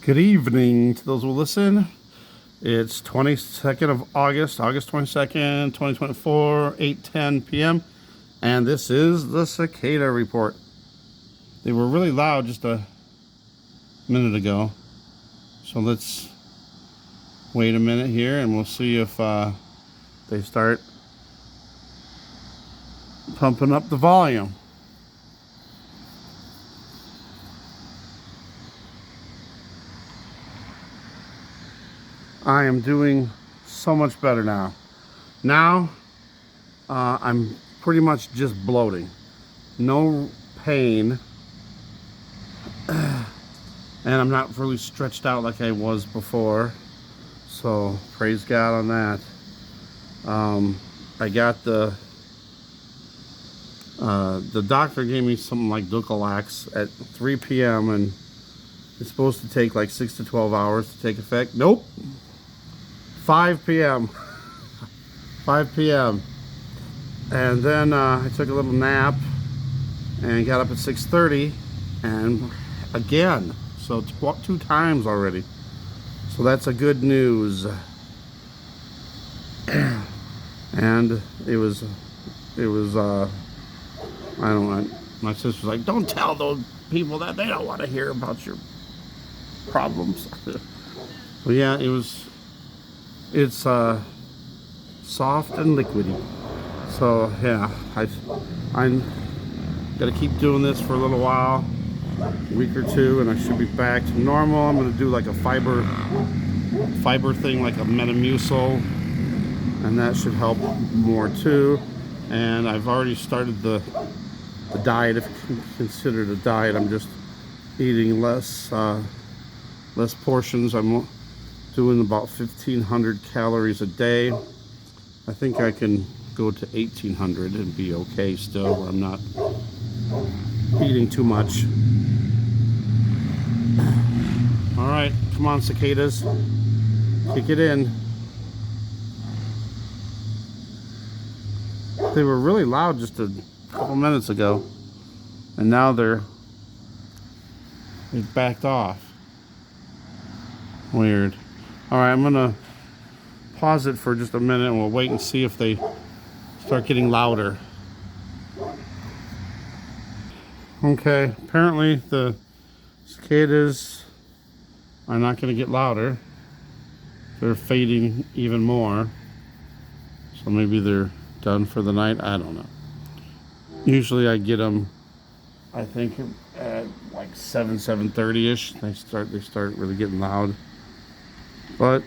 Good evening to those who listen. It's 22nd of August, August 22nd, 2024, 8:10 p.m. And this is the cicada report. They were really loud just a minute ago. So let's wait a minute here and we'll see if they start pumping up the volume. I am doing so much better now. Now, I'm pretty much just bloating. No pain. And I'm not really stretched out like I was before. So, praise God on that. I got the doctor gave me something like Dulcolax at 3 p.m. and it's supposed to take like 6 to 12 hours to take effect. Nope. 5 p.m. 5 p.m. And then I took a little nap and got up at 6:30 and again, so two times already. So that's a good news. And it was I don't know, my sister's like, don't tell those people that, they don't want to hear about your problems. Well, yeah, it's soft and liquidy. So yeah, I'm gonna keep doing this for a little while, a week or two, and I should be back to normal. I'm gonna do like a fiber thing, like a Metamucil, and that should help more too. And I've already started the diet, if you can consider it a diet. I'm just eating less portions. I'm doing about 1,500 calories a day. I think I can go to 1,800 and be okay still, where I'm not eating too much. All right, come on, cicadas, kick it in. They were really loud just a couple minutes ago, and now they've backed off. Weird. All right, I'm gonna pause it for just a minute and we'll wait and see if they start getting louder. Okay, apparently the cicadas are not gonna get louder. They're fading even more. So maybe they're done for the night, I don't know. Usually I get them, I think at like 7:30-ish. They start really getting loud. But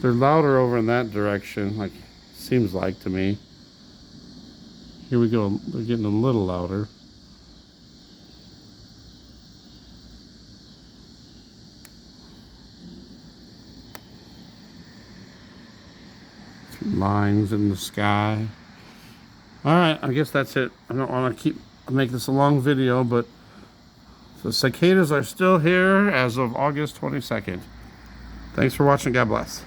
they're louder over in that direction, like seems like to me. Here we go, they're getting a little louder. Lines in the sky. All right, I guess that's it. I don't want to make this a long video, but the cicadas are still here as of August 22nd. Thanks for watching. God bless.